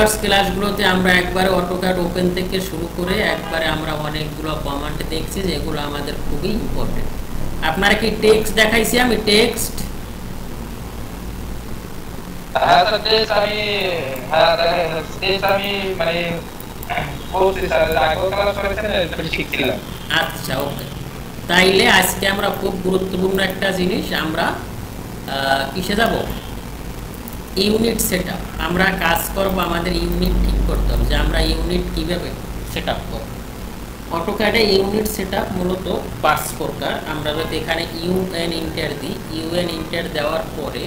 Viewers, ক্লাসগুলোতে আমরা একবারে অটোক্যাড ওপেন থেকে শুরু করে একবারে আমরা অনেকগুলো কমান্ড দেখছি যেগুলো আমাদের খুবই ইম্পর্টেন্ট। আপনারা কি টেক্সট দেখাইছি? আমি টেক্সট হ্যাঁ স্যার, টেস্ট আমি টেস্ট আমি মানে করছি স্যার, আগেও ক্লাস করেছেন, একটু শিখছিলাম। আচ্ছা, ওকে। তাইলে আজকে আমরা খুব গুরুত্বপূর্ণ একটা জিনিস, আমরা কিসে যাব? Unit setup. আমরা কাজ করব, আমাদের ইউনিট ঠিক করতে হবে যে আমরা ইউনিট কিভাবে সেটআপ করব। অটোক্যাডে ইউনিট সেটআপ মূলত 5 প্রকার। আমরা যদি এখানে ইউএন ইন্টার দিই, ইউএন ইন্টার দেওয়ার পরে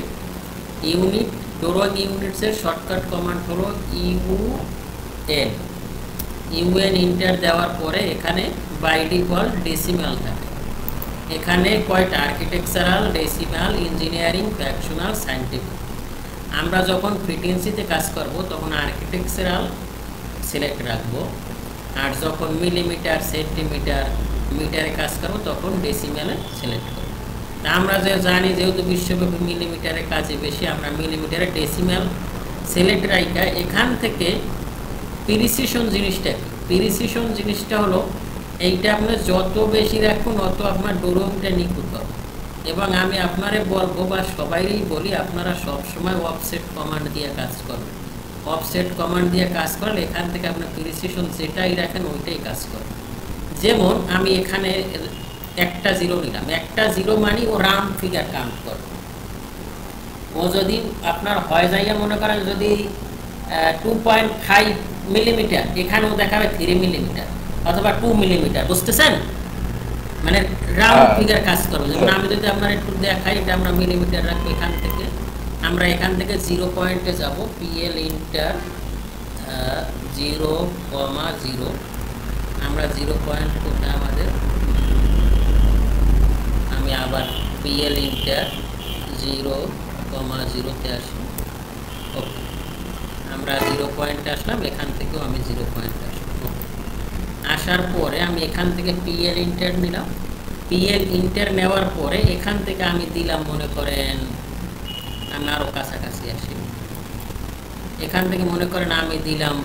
ইউনিট ড্রয়িং ইউনিটসের শর্টকাট কমান্ড হলো ইউএন। ইউএন ইন্টার দেওয়ার পরে এখানে বাই ডিফল্ট ডেসিমাল থাকে। এখানে কয়টা? Architectural, decimal, engineering, fractional, scientific. আমরা যখন ফ্রিকোয়েন্সিতে কাজ করব তখন আর্কিটেকচারাল সিলেক্ট রাখবো, আর যখন মিলিমিটার, সেন্টিমিটার, মিটারে কাজ করব তখন ডেসিমালে সিলেক্ট করব। তা আমরা যে জানি যেহেতু বিশ্বব্যাপী মিলিমিটারের কাজে বেশি, আমরা মিলিমিটারে ডেসিমাল সিলেক্ট রাখা। এখান থেকে প্রিসিশন জিনিসটা কি? প্রিসিশন জিনিসটা হলো এইটা আপনি যত বেশি রাখুন অত আপনার ড্রয়িংটা নিখুঁত হবে। এবং আমি আপনারে বলবো বা সবাইই বলি, আপনারা সবসময় অফসেট কমান্ড দিয়ে কাজ করবেন। অফসেট কমান্ড দিয়ে কাজ করলে এখান থেকে আপনার প্রিসিশন যেটাই রাখেন ওইটাই কাজ করবে। যেমন আমি এখানে একটা জিরো নিলাম, একটা জিরো মানে ও রাউন্ড ফিগার কাউন্ট করবে। ও যদি আপনার হয় যাইয়া মনে করেন যদি 2.5 মিলিমিটার, এখানেও দেখাবে 3 মিলিমিটার অথবা 2 মিলিমিটার, বুঝতেছেন? মানে রাউন্ড ফিগার কাজ করবে। যেমন আমি যদি আপনার একটু দেখাই, এটা আমরা মিলিমিটার রাখবো। এখান থেকে আমরা এখান থেকে 0 পয়েন্টে যাব, পিএল ইন্টার 0,0। আমরা 0 পয়েন্ট কোথায় আমাদের, আমি আবার পিএল ইন্টার 0,0তে আসি। ওকে, আমরা 0 পয়েন্টে আসলাম। এখান থেকেও আমি 0 পয়েন্টে আসলাম। আসার পরে আমি এখান থেকে পিএল ইন্টার নিলাম। পিএল ইন্টার নেওয়ার পরে এখান থেকে আমি দিলাম, মনে করেন আমি আরও কাছাকাছি আসি, এখান থেকে মনে করেন আমি দিলাম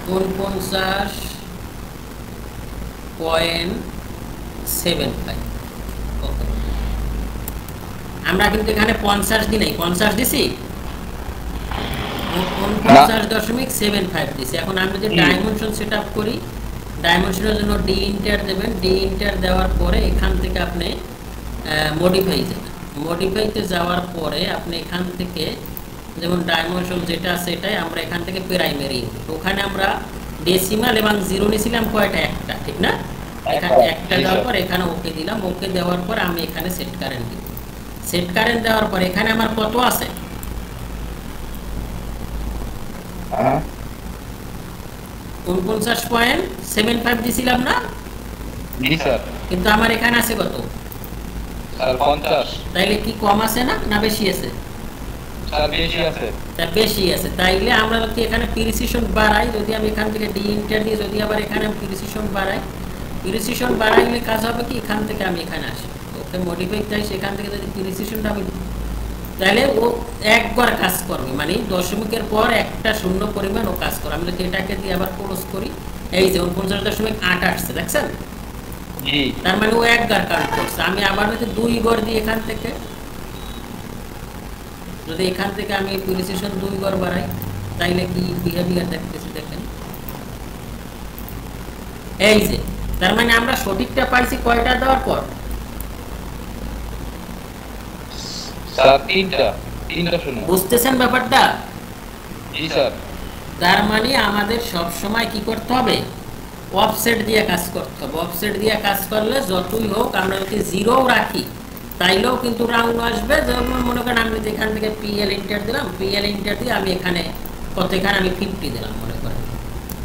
49.75। ওকে, আমরা কিন্তু এখানে 50 দিই নাই, 50 দিছি, 49.75 দিছি। এখন আমি যদি ডাইমেনশন সেট আপ করি, ডাইমেনশনের জন্য ডি ইন্টার দেবেন। ডি ইন্টার দেওয়ার পরে এখান থেকে আপনি মডিফাই যাবেন। মডিফাইতে যাওয়ার পরে আপনি এখান থেকে যেমন ডাইমেনশন যেটা আছে এটাই আমরা এখান থেকে প্রাইমারি ইউনিট, ওখানে আমরা ডেসিমাল এবং জিরো নিয়েছিলাম কয়টা? একটা, ঠিক না? এখানে একটা দেওয়ার পর এখানে ওকে দিলাম। ওকে দেওয়ার পর আমি এখানে সেট কারেন্ট দিব। সেট কারেন্ট দেওয়ার পর এখানে আমার কত আছে? 49.75 দিছিলাম না? জি স্যার। কিন্তু আমার এখানে আছে কত? স্যার 50। তাইলে কি কম আছে না, না বেশি আছে? স্যার বেশি আছে। তা বেশি আছে, তাইলে আমরা যদি এখানে প্রিসিশন বাড়াই, যদি আমি এখান থেকে ডি ইন্টার দিয়ে যদি আবার এখানে প্রিসিশন বাড়াই, প্রিসিশন বাড়াইলে কাজ হবে কি, এখান থেকে আমি এখানে আসি, ওকে মডিফাই চাই, সেখান থেকে যদি প্রিসিশনটা আমি, তাহলে ও একবার কাজ করবে, মানে দশমিকের পর একটা শূন্য পরিমাণ ও কাজ করে। আমি যদি এটাকে দিয়ে আবার ক্লোজ করি, এই যে 49.8 আসছে, দেখছেন? তার মানে ও একবার কাউন্ট করছে। আমি আবার যদি 2 ঘর দিই এখান থেকে, যদি এখান থেকে আমি প্রিসিশন 2 ঘর বাড়াই, তাইলে কি বিহেভিয়ার দেখতেছি দেখেন, এই যে। তার মানে আমরা সঠিকটা পাইছি কয়টা দেওয়ার পর? স্যার 3টা শূন্য। বুঝতেছেন ব্যাপারটা? জি স্যার। তার মানে আমাদের সব সময় কি করতে হবে? অফসেট দিয়ে কাজ করতে হবে। অফসেট দিয়ে কাজ করলে যতই হোক, আমরা যদি জিরো রাখি তাইলেও কিন্তু রাউন্ড আসবে। যেমন মনে করেন আমি এখান থেকে পিএল ইন্টার দিলাম, পিএল ইন্টার দিয়ে আমি এখানে কত, এখানে আমি 50 দিলাম, মনে করেন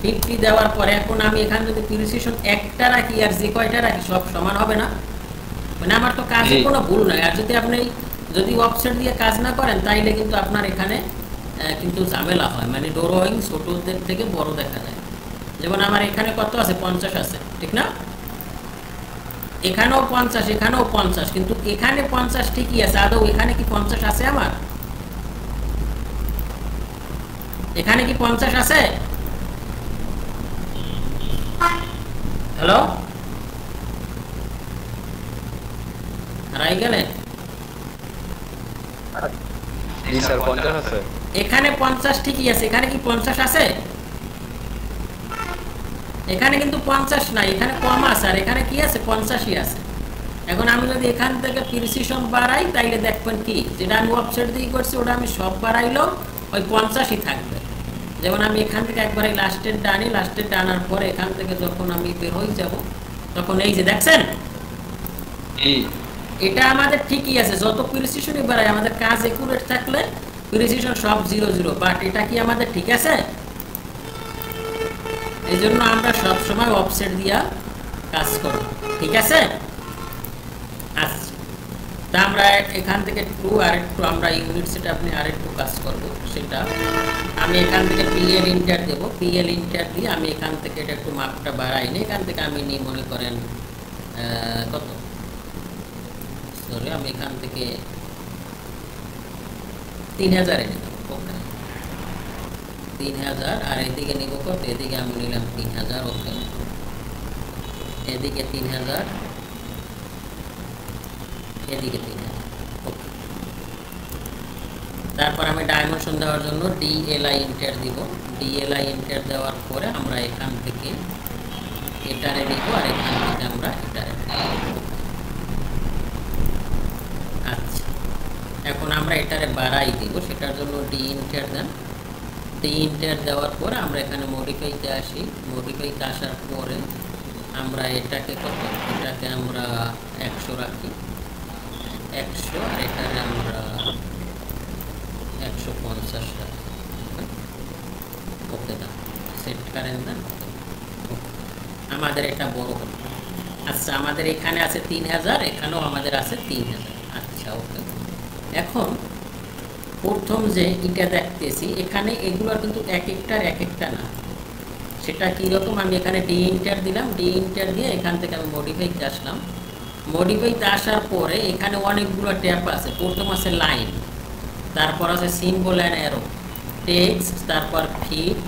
50 দেওয়ার পরে এখন আমি এখানে যদি প্রিসিশন একটা রাখি আর যে কয়টা রাখি সব সমান হবে না? মানে আমার তো কাজে কোনো ভুল নয়। আর যদি অফসেট দিয়ে কাজ না করেন তাইলে কিন্তু আপনার এখানে কিন্তু ঝামেলা হয়, মানে ড্রয়িং ছোটদের থেকে বড় দেখা যায়। যেমন আমার এখানে কত আছে? 50 আছে, ঠিক না? এখানেও 50, এখানেও 50, কিন্তু এখানে 50 ঠিকই আছে। আদৌ এখানে কি 50 আছে আমার? এখানে কি 50 আছে? হ্যালো, হারাই গেলেন? জি স্যার 50 আছে। এখানে 50 ঠিকই আছে। এখানে কি 50 আছে? এখানে কিন্তু 50 নাই, এখানে কম আছে। আর এখানে কি আছে? 50ই আছে। এখন আমি যদি এখান থেকে প্রিসিশন বাড়াই তাইলে দেখবেন কি, যেটা আমি ওয়েবসাইট দিয়ে করছি ওটা আমি সব বাড়াইলেও ওই 50ই থাকবে। যেমন আমি এখান থেকে একবারে লাস্টের টানার পরে এখান থেকে যখন আমি বের হয়ে যাব তখন এই যে দেখছেন এটা আমাদের ঠিকই আছে। যত প্রিসিশনই বাড়াই আমাদের কাজ একুরেট থাকলে প্রিসিশন সব 00, বাট এটা কি আমাদের ঠিক আছে? এই জন্য আমরা সব সময় অফসেট দিয়া কাজ করব, ঠিক আছে? আচ্ছা, তা আমরা এখান থেকে আরেকটু আমরা ইউনিট সেটা আপনি আরেকটু কাজ করব। সেটা আমি এখান থেকে পিএল ইন্টার দেব। পিএল ইন্টার দিয়ে আমি এখান থেকে এটা একটু মাপটা বাড়াই নি। এখান থেকে আমি নিয়ে মনে করেন কত, সরি, আমি এখান থেকে 3000 এনে দেবো। ওকে, 3000। আর এদিকে নিব কত? এদিকে আমি নিলাম 3000। ওকে, এদিকে 3000, এদিকে 3000। ওকে, তারপর আমি ডাইমেনশন দেওয়ার জন্য ডিএলআই ইন্টার দিব। ডিএলআই ইন্টার দেওয়ার পরে আমরা এখান থেকে এটারে নিব আর এখান থেকে আমরা এটারে নিব। আচ্ছা, এখন আমরা এটারে বাড়াই দিব। সেটার জন্য ডি ইন্টার দেন। ডি ইন্টার দেওয়ার পরে আমরা এখানে মডিফাইতে আসি। মডিফাইতে আসার পরে আমরা এটাকে কত, এটাকে আমরা 100 রাখি, 100। আর এটারে আমরা 150 রাখি। ওকে, দাও সেট করেন না, আমাদের এটা বড় হলো। আচ্ছা, আমাদের এখানে আছে 3000, এখানেও আমাদের আছে 3000। আচ্ছা, ওকে। এখন প্রথম যে এটা দেখতেছি এখানে এগুলোর কিন্তু এক একটা না। সেটা কীরকম, আমি এখানে ডি ইন্টার দিলাম। ডি ইন্টার দিয়ে এখান থেকে আমি মডিফাইতে আসলাম। মডিফাইতে আসার পরে এখানে অনেকগুলো ট্যাব আছে। প্রথম আছে লাইন, তারপর আছে সিম্বল অ্যান্ড অ্যারো, টেক্সট, তারপর fit,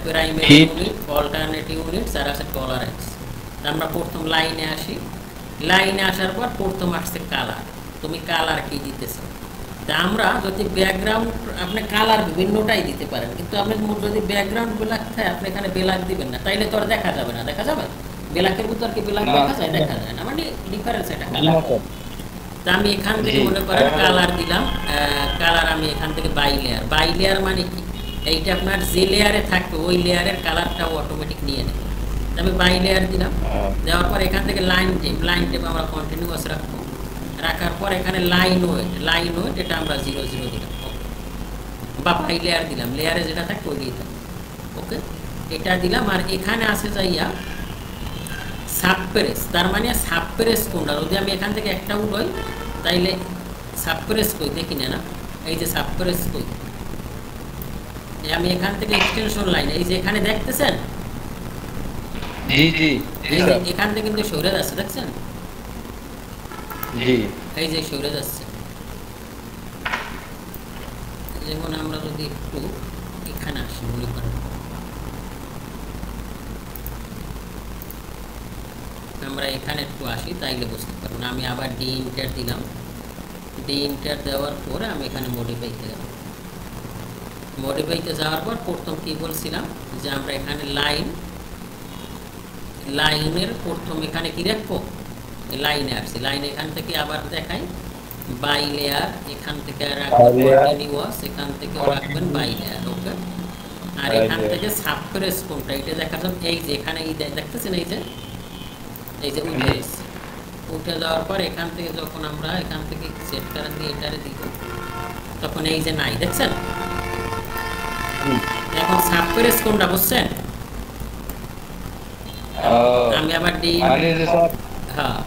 primary unit, alternative units, আর আছে টলারেন্স। আমরা প্রথম লাইনে আসি। লাইনে আসার পর প্রথম আসছে কালার। তুমি কালার কি দিতেছো? তা আমরা যদি ব্যাকগ্রাউন্ড, আপনি কালার বিভিন্নটাই দিতে পারেন, কিন্তু আপনি যদি ব্যাকগ্রাউন্ড ব্ল্যাক থাকে আপনি এখানে ব্ল্যাক দিবেন না, তাইলে তো আর দেখা যাবে না। দেখা যাবে ব্ল্যাকের ভিতর কি ব্ল্যাক দেখা যায়? দেখা যায় না, মানে ডিফারেন্স এটা কালার। তা আমি এখান থেকে মনে করেন কালার দিলাম। কালার আমি এখান থেকে বাই লেয়ার। বাই লেয়ার মানে কি, এইটা আপনার যে লেয়ারে থাকবে ওই লেয়ারের কালারটাও অটোমেটিক নিয়ে নেবে। আমি বাই লেয়ার দিলাম। দেওয়ার পর এখান থেকে লাইন টেপ আমরা কন্টিনিউয়াস রাখবো। রাখার পর এখানে লাইন ওয়েট এটা আমরা 00 দিলাম। বা বাই লেয়ার দিলাম, লেয়ারে যেটা থাকবে ওইটাই থাকবে। ওকে, এটা দিলাম। আর এখানে আসে যাইয়া সাবপ্রেস, তার মানে সাবপ্রেস কোনটা, যদি আমি এখান থেকে একটা উঠোই তাইলে সাবপ্রেস কই দেখি না। এই যে সাবপ্রেস কই, আমি এখান থেকে এক্সটেনশন লাইন, এই যে এখানে দেখতেছেন, এখান থেকে কিন্তু সরে যাচ্ছে, দেখছেন? এই যে সরে যাচ্ছে। যেমন আমরা যদি একটু এখানে আসি, মনে করেন আমরা এখানে একটু আসি, তাইলে বুঝতে পারবেন। আমি আবার ডি ইন্টার দিলাম। ডি ইন্টার দেওয়ার পরে আমি এখানে মডিফাইতে যাব। মডিফাইতে যাওয়ার পর প্রথম কি বলছিলাম যে আমরা এখানে লাইনের প্রথম এখানে কি রাখবো, লাইনে আসছি। লাইন এখান থেকে আবার দেখাই বাই লেয়ার, এখান থেকে রাখবেন কন্টিনিউয়াস, এখান থেকে রাখবেন বাই লেয়ার। ওকে, আর এখান থেকে সাবপ্রেস কোনটা এটা দেখার জন্য এই যে এখানে দেখতেছেন, এই যে উঠে যাওয়ার পর এখান থেকে যখন আমরা এখান থেকে সেট কারেন্ট দিয়ে এটারে দিব তখন এই যে নাই, দেখছেন? এখন সাবপ্রেস কোনটা বুঝছেন? আমি আবার ডি, হ্যাঁ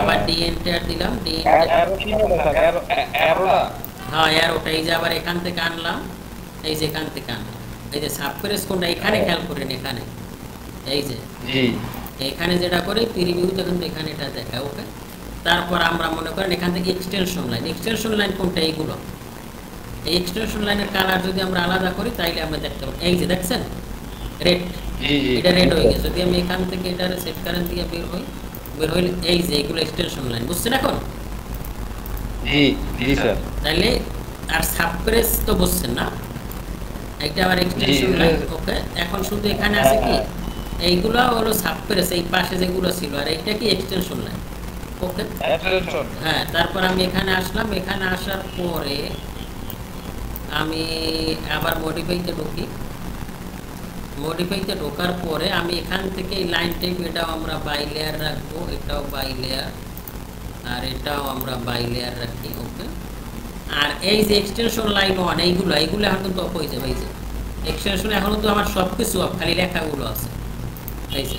আবার ডি এন্টার দিলাম। ডি হ্যাঁ অ্যারোটা এই যে আবার এখান থেকে আনলাম, এই যে এখান থেকে আনলাম। এই যে সাবপ্রেস কোনটা এখানে খেয়াল করেন, এখানে এই যে এখানে যেটা করে প্রিভিউতে কিন্তু এখানে এটা দেখায়। ওকে, তারপর আমরা মনে করেন এখান থেকে এক্সটেনশন লাইন কোনটা, এইগুলো এই এক্সটেনশন লাইনের কালার যদি আমরা আলাদা করি তাইলে আমরা দেখতে পাবো, এই যে দেখছেন রেড, জি জি এটা রেড হয়ে গেছে। যদি আমি এখান থেকে এটার সেট কারেন্ট দিয়ে বের হইলে এই যে এগুলো এক্সটেনশন লাইন, বুঝছেন এখন? জি জি স্যার। তাইলে আর সাবপ্রেস তো বুঝছেন না, এটা আবার এক্সটেনশন জি, লাইন। ওকে, এখন শুধু এখানে আছে কি এইগুলো হলো সাবপ্রেস, এই পাশে যেগুলো ছিল, আর এইটা কি এক্সটেনশন লাইন। ওকে, এক্সটেনশন। হ্যাঁ। তারপর আমি এখানে আসলাম, এখানে আসার পরে আমি আবার মডিফাইতে ঢুকি। মডিফাইতে ঢোকার পরে আমি এখান থেকে এই লাইন টাইপ, এটাও আমরা বাই লেয়ার রাখবো, এটাও বাই লেয়ার, আর এটাও আমরা বাই লেয়ার রাখি। ওকে, আর এই যে এক্সটেনশন লাইন ওয়ান, এইগুলো এখন কিন্তু অফ হয়ে যাবে। এই যে এক্সটেনশন এখনো তো আমার সব কিছু অফ, খালি লেখাগুলো আছে। এই যে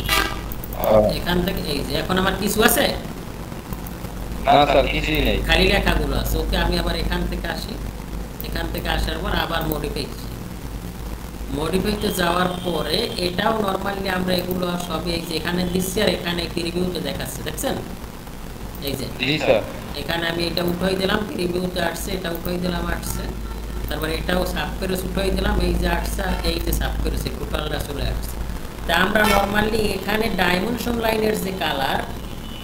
এখান থেকে এই যে এখন আমার কিছু আছে না স্যার, কিছুই নেই। খালি লেখাগুলো আছে। ওকে, আমি আবার এখান থেকে আসি, এখান থেকে আসার পর আবার মডিফাইতে যাওয়ার পরে এটাও নরমালি আমরা এগুলো সবই এই যে এখানে দিচ্ছি, আর এখানে প্রিভিউতে দেখাচ্ছে, দেখছেন? এই যে জি স্যার। এখানে আমি এটা উঠাই দিলাম, প্রিভিউতে আসছে, এটা উঠাই দিলাম, আসছে। তারপরে এটাও সাবপেরেস উঠাই দিলাম, এই যে আসছে, আর এই যে সাবপেরেস টোটালটা চলে আসছে। তা আমরা নরমালি এখানে ডাইমেনশন লাইনের যে কালার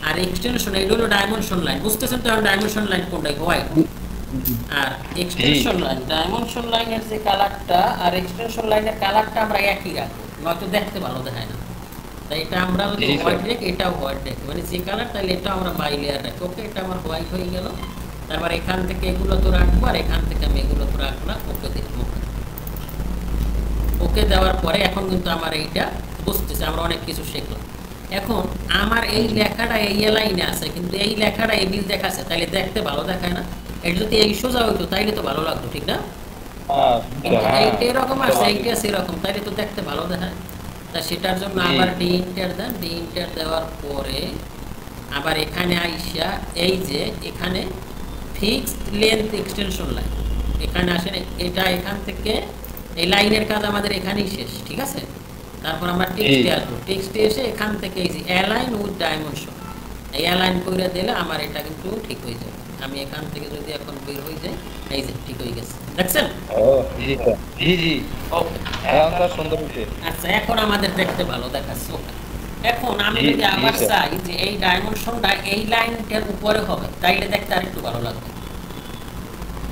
আর এক্সটেনশন, এইটা হলো ডাইমেনশন লাইন, বুঝতেছেন তো? ডাইমেনশন লাইন কোনটা? হোয়াইট। আর এক্সটেনশন লাইন, ডাইমেনশন লাইনের যে কালারটা আর এক্সটেনশন লাইনের কালারটা আমরা একই রাখবো, নয়তো দেখতে ভালো দেখায় না। তাই এটা আমরা যদি হোয়াইট রাখি, এটাও হোয়াইট রাখি, মানে যে কালার, তাহলে এটা আমরা বাই লেয়ার রাখি। ওকে, এটা আমার হোয়াইট হয়ে গেল। তারপর এখান থেকে এগুলো তো রাখবো, আর এখান থেকে আমি এগুলো তো রাখলাম। ওকে দিলাম। ওকে দেওয়ার পরে এখন কিন্তু আমার এইটা বুঝতেছে, আমরা অনেক কিছু শিখলাম। এখন আমার এই লেখাটা এই লাইনে আছে, কিন্তু এই লেখাটা এই বিল দেখাচ্ছে, তাহলে দেখতে ভালো দেখায় না। এটা যদি এই সোজা হইতো তাইলে তো ভালো লাগতো, ঠিক না? কিন্তু এইটা এরকম আছে, এইটা সেরকম, তাইলে তো দেখতে ভালো দেখায়। তা সেটার জন্য আবার ডি ইন্টার দেন, ডি ইন্টার দেওয়ার পরে আবার এখানে আইসা এই যে এখানে ফিক্সড লেন্থ এক্সটেনশন লাইন, এখানে আসেন। এটা এখান থেকে এই লাইনের কাজ আমাদের এখানেই শেষ, ঠিক আছে? তারপর আমরা টেক্সটে আসবো, টেক্সটে এসে এখান থেকে এই যে অ্যালাইন উইথ ডাইমেনশন, এই অ্যালাইন করে দিলে আমার এটা কিন্তু ঠিক হয়ে যাবে। আমি এখান থেকে যদি এখন বের হয়ে যাই, এই যে ঠিক হয়ে গেছে, দেখছেন? ও জি স্যার, জি জি। ওকে, এখন স্যার সুন্দর হয়েছে। আচ্ছা, এখন আমাদের দেখতে ভালো দেখাচ্ছে। ওকে, এখন আমি যদি আবার চাই যে এই ডাইমেনশনটা এই লাইনটার উপরে হবে, তাইলে দেখতে আরেকটু ভালো লাগবে।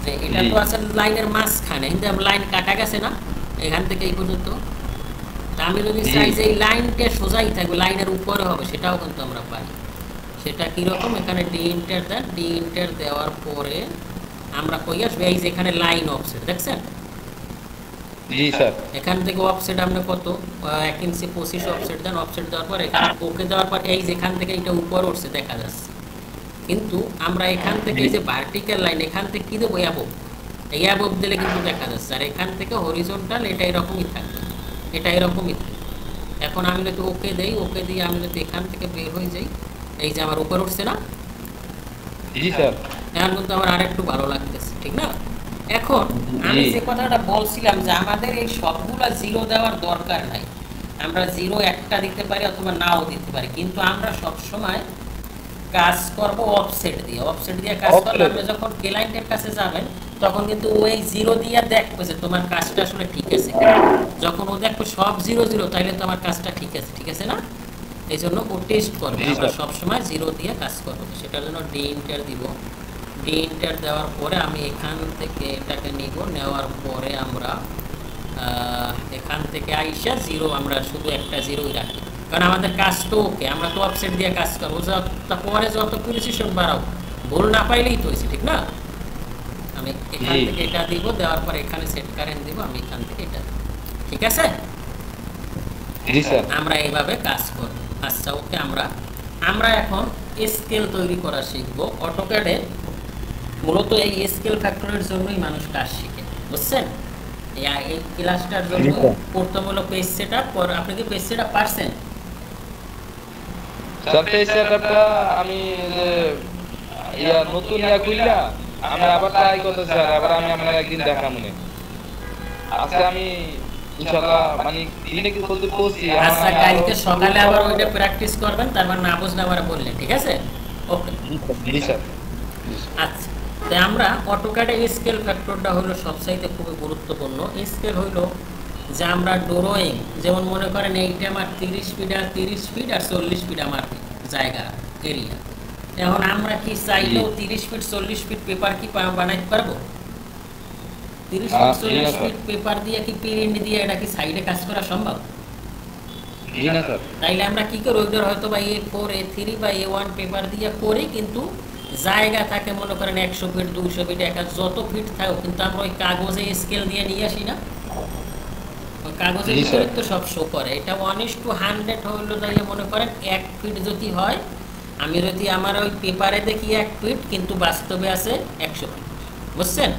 যে এটা তো আসলে লাইনের মাঝখানে, কিন্তু লাইন কাটা গেছে না এখান থেকে এই পর্যন্ত। তা আমি যদি চাই যে এই লাইনটা সোজাই থাকবে, লাইনের উপরে হবে, সেটাও কিন্তু আমরা পাই। সেটা কিরকম? এখানে ডি ইন্টার দেন, ডি ইন্টার দেওয়ার পরে আমরা কই আসবে, এই যে এখানে লাইন অফসেট, দেখছেন? জি স্যার। এখান থেকে অফসেট আমরা কত 1 ইঞ্চি 25 অফসেট দেন। অফসেট দেওয়ার পর এখানে ওকে দেওয়ার পর এই যেখান থেকে এটা উপরে উঠছে দেখা যাচ্ছে, কিন্তু আমরা এখান থেকে এই যে ভার্টিক্যাল লাইন এখান থেকে কি দেবো? অ্যাবভ, এই অ্যাবভ দিলে কিন্তু দেখা যাচ্ছে। আর এখান থেকে হরিজন্টাল এটা এরকমই থাকবে, এটা এরকমই থাকবে। এখন আমি যদি ওকে দেই, ওকে দিয়ে আমি যদি এখান থেকে বের হয়ে যাই, এই যে আমার উপরে উঠছে না? জি স্যার। এখন কিন্তু আমার আরেকটু ভালো লাগতেছে, ঠিক না? এখন আমি যে কথাটা বলছিলাম যে আমাদের এই সবগুলা জিরো দেওয়ার দরকার নাই, আমরা জিরো একটা দিতে পারি অথবা নাও দিতে পারি, কিন্তু আমরা সব সময় কাজ করব অফসেট দিয়ে। অফসেট দিয়ে কাজ করলে আপনি যখন ক্লায়েন্টের কাছে যাবেন তখন কিন্তু ওই জিরো দিয়ে দেখবে যে তোমার কাজটা আসলে ঠিক আছে। যখন ও দেখবে সব জিরো জিরো, তাইলে তো আমার কাজটা ঠিক আছে, ঠিক আছে না? এই জন্য ও টেস্ট করবে। আমরা সবসময় জিরো দিয়ে কাজ করবো, সেটার জন্য ডি ইন্টার দিব। ডি ইন্টার দেওয়ার পরে আমি এখান থেকে এটাকে নিব, নেওয়ার পরে আমরা এখান থেকে আইসা জিরো, আমরা শুধু একটা জিরোই রাখি, কারণ আমাদের কাজ তো ওকে, আমরা তো অফসেট দিয়ে কাজ করবো। পরে যত প্রিসিশন বাড়াও, ভুল না পাইলেই তো হয়েছে, ঠিক না? আমি এখান থেকে এটা দিব, দেওয়ার পর এখানে সেট কারেন্ট দিব, আমি এখান থেকে এটা, ঠিক আছে? আমরা এইভাবে কাজ করব। আচ্ছা, ওকে, আমরা এখন স্কেল তৈরি করা শিখবো। অটোক্যাডে মূলত এই স্কেল ফ্যাক্টরের জন্যই মানুষ কাজ শিখে, বুঝছেন? এই ক্লাসটার জন্য প্রথম হলো পেজ সেটআপ। আপনি কি পেজ সেটআপ পারছেন? স্যার পেজ সেটআপটা আমি যে নতুন কইলা আমি আবার ট্রাই করতে স্যার, আবার আমি আপনাকে একদিন দেখামু। আজকে আমি ইনশাআল্লাহ মানে দিনে কি করতে পৌঁছি। আচ্ছা, কালকে সকালে আবার ওইটা প্র্যাকটিস করবেন, তারপর না বুঝলে আবার বললেন, ঠিক আছে? ওকে, জি স্যার। আচ্ছা। তাই আমরা অটোক্যাডে স্কেল ফ্যাক্টরটা হলো সবচাইতে খুবই গুরুত্বপূর্ণ। স্কেল হইলো যে আমরা ড্রয়িং, যেমন মনে করেন এইটা আমার 30 ফিট আর 30 ফিট আর 40 ফিট আমার জায়গা এরিয়া। এখন আমরা কি চাইলেও 30 ফিট 40 ফিট পেপার কি বানাইতে পারবো? 30 ফিট 40 ফিট পেপার দিয়ে কি প্রিন্ট দিয়ে এটা কি সাইডে কাজ করা সম্ভব? তাইলে আমরা কি করি, ওইটার হয়তো বা A4 A3 বা A1 পেপার দিয়ে করি, কিন্তু জায়গা থাকে মনে করেন 100 ফিট 200 ফিট যত ফিট থাকো, কিন্তু আমরা ওই কাগজে স্কেল দিয়ে নিয়ে আসি না, ওই কাগজের ভিতরে তো সব শো করে। এটা 1:100 হইলো তাইলে মনে করেন 1 ফিট যদি হয়, আমি যদি আমার ওই পেপারে দেখি 1 ফিট কিন্তু বাস্তবে আছে 100 ফিট, বুঝছেন?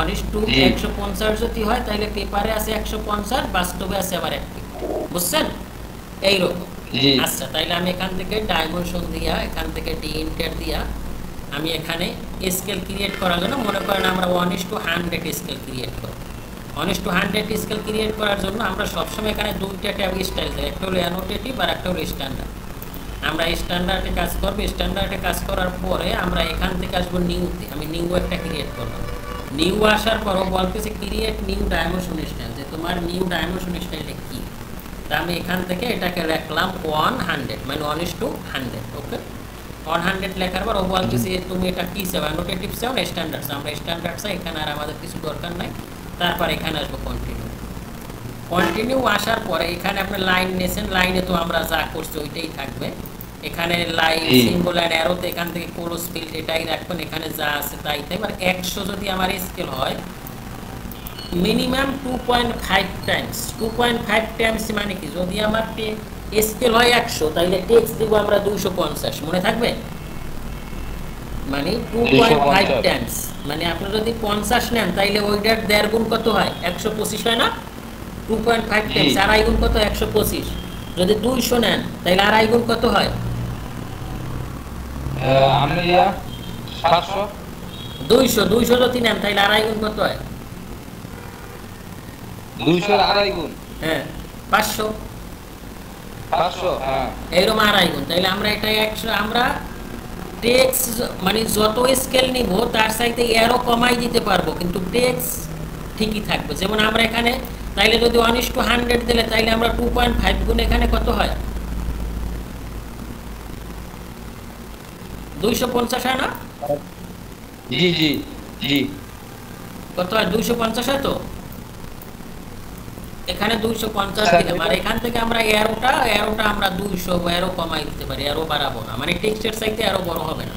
1:150 যদি হয় তাহলে পেপারে আছে 150, বাস্তবে আছে আবার 1 ফিট, বুঝছেন? এইরকম। আচ্ছা, তাইলে আমি এখান থেকে ডাইমেনশন দিয়া, এখান থেকে ডিইন্টার দিয়া আমি এখানে স্কেল ক্রিয়েট করার জন্য মনে করেন আমরা 1:100 স্কেল ক্রিয়েট করব। 1:100 স্কেল ক্রিয়েট করার জন্য আমরা সবসময় এখানে দুইটা ট্যাব স্টাইল দেয়, একটা হলো অ্যানোটেটিভ আর একটা হলো স্ট্যান্ডার্ড। আমরা স্ট্যান্ডার্ডে কাজ করব। স্ট্যান্ডার্ডে কাজ করার পরে আমরা এখান থেকে আসবো নিউতে। আমি নিউ একটা ক্রিয়েট করব। নিউ আসার পরও বলতেছে ক্রিয়েট নিউ ডাইমেনশন স্টাইল, যে তোমার নিউ ডাইমেনশন স্টাইলটা কি। তা আমি এখান থেকে এটাকে রাখলাম 100, মানে 1:100। ওকে, 100 লেখার পর ও বলতেছে তুমি এটা কি চাও, অ্যানোটেটিভ চাও না স্ট্যান্ডার্ড চাও? আমরা স্ট্যান্ডার্ড চাই, এখানে আর আমাদের কিছু দরকার নাই। তারপর এখানে আসবো কন্টিনিউ। কন্টিনিউ আসার পরে এখানে আপনি লাইন নেছেন, লাইনে তো আমরা যা করছি ওইটাই থাকবে। এখানে লাইন সিম্বল আর অ্যারোতে এখান থেকে ক্লোজ ফিল্ড এটাই রাখবেন, এখানে যা আছে তাই থাকবে। আর 100 যদি আমার স্কেল হয়, মিনিমাম 2.5 টাইমস। 2.5 টাইমস মানে কি, যদি আমার স্কেল হয় 100 তাহলে টেক্সট দিব আমরা 250, মনে থাকবে? মানে 2.5 টাইমস, মানে আপনি যদি 50 নেন তাইলে ওইটার 1.5 গুণ কত হয়? 125 হয় না? 2.5 টাইমস আড়াই গুণ কত? 125। যদি 200 নেন তাহলে আড়াই গুণ কত হয়? 200 যদি নেন তাহলে আড়াই গুণ কত হয়? 200 আড়াই গুণ, হ্যাঁ 500। হ্যাঁ এইরকম আড়াই গুণ। তাইলে আমরা এটা 100, আমরা টেক্সট মানে যত স্কেল নিব তার চাইতে এরও কমাই দিতে পারবো, কিন্তু টেক্সট ঠিকই থাকবে। যেমন আমরা এখানে তাইলে যদি 1:100 দিলে তাইলে আমরা 2.5 গুণ এখানে কত হয়? 250 হয় না? জি জি জি, কত হয়? 250 হয় তো? এখানে 250 দিলাম। আর এখান থেকে আমরা এরোটা আমরা 200 এরো কমাই দিতে পারি, এরো বাড়াবো না, মানে টেক্সটের চাইতে এরো বড় হবে না।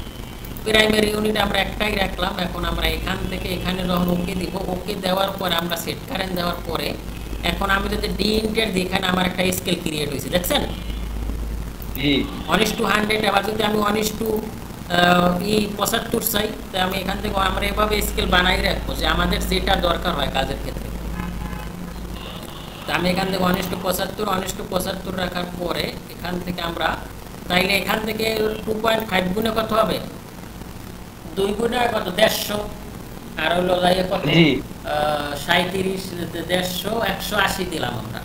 প্রাইমারি ইউনিট আমরা একটাই রাখলাম। এখন আমরা এখান থেকে এখানে যখন ওকে দিব, ওকে দেওয়ার পরে আমরা সেট কারেন্ট দেওয়ার পরে এখন আমি যদি ডিইন্টার দিই, এখানে আমার একটা স্কেল ক্রিয়েট হয়েছে, দেখছেন? 1:100। আবার যদি আমি 1:75 চাই, তাই আমি এখান থেকে আমরা এভাবে স্কেল বানাই রাখবো যে আমাদের যেটা দরকার হয় কাজের ক্ষেত্রে। আমি এখান থেকে 1:75 রাখার পরে এখান থেকে আমরা তাইলে এখান থেকে 2.5 গুণে কত হবে? 2 গুণে কত? 150। আর হলো যাই কত? 37, 150, 180 দিলাম আমরা।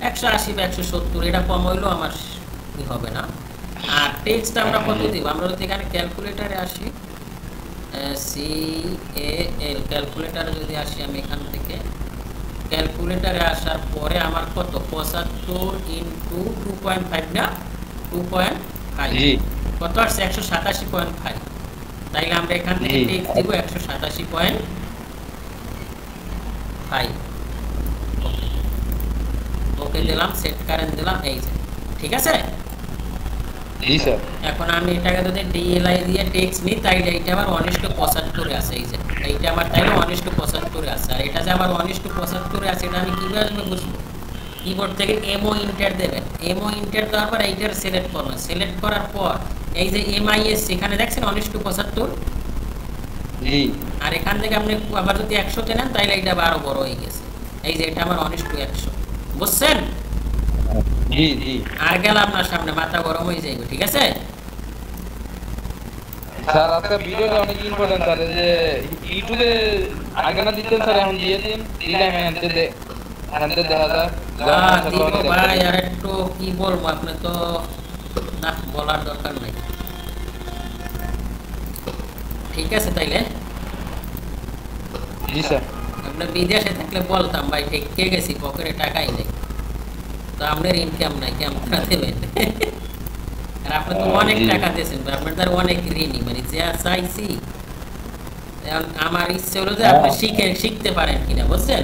180 বা 170, এটা কম হইলেও আমার হবে না। আর টেক্সট আমরা কত দিব? আমরা যদি এখানে ক্যালকুলেটারে আসি, CAL ক্যালকুলেটারে যদি আসি, আমি এখান থেকে ক্যালকুলেটারে আসার পরে আমার কত? 75 ইন্টু 2.5 না 2.5 কত আসছে? 187.5। তাইলে আমরা এখান থেকে টেক্সট দিব 187.5। ওকে দিলাম, সেট কারেন্ট দিলাম, এই যে ঠিক আছে। এখন আমি এটাকে যদি ডিএলআই দিয়ে টেক্সট নিই তাইলে এটা আবার 1:75 আছে, এই যে এইটা আমার তাইলে 1:75 আছে। আর এটা যে আবার 1:75 আছে, এটা আমি কিভাবে বুঝবো? কিবোর্ড থেকে এমও ইন্টার দেবেন। এমও ইন্টার দেওয়ার পর এইটার সিলেক্ট করবেন। সিলেক্ট করার পর এই যে এমআইএস এখানে দেখছেন 1:75। আর এখান থেকে আপনি আবার যদি 100 নেন তাইলে এটা আরো বড় হয়ে গেছে, এই যে এটা আমার 1:100, বুঝছেন? আর গেল আপনার সামনে মাথা গরম হয়ে যাবে, ঠিক আছে স্যার? আজকে ভিডিওটা অনেক ইম্পর্টেন্ট স্যার, যে ইউটিউবে আগে না দিতেন স্যার, এখন দিয়ে দিন, দিলাম এখানে দেখা যায়। ভাই আর একটু কি বলবো, আপনি তো না বলার দরকার নাই। ঠিক আছে তাইলে জি স্যার। আপনার বিদেশে থাকলে বলতাম ভাই ঠেকে গেছি, পকেটে টাকাই নেই, তো আপনার ইনকাম নাই, কেমন দেবেন? আর আপনি তো অনেক জি। টাকা দিয়েছেন ভাই, আপনার তার অনেক ঋণী, মানে যা চাইছি। এখন আমার ইচ্ছে হলো যে আপনি শিখতে পারেন কিনা, বুঝছেন?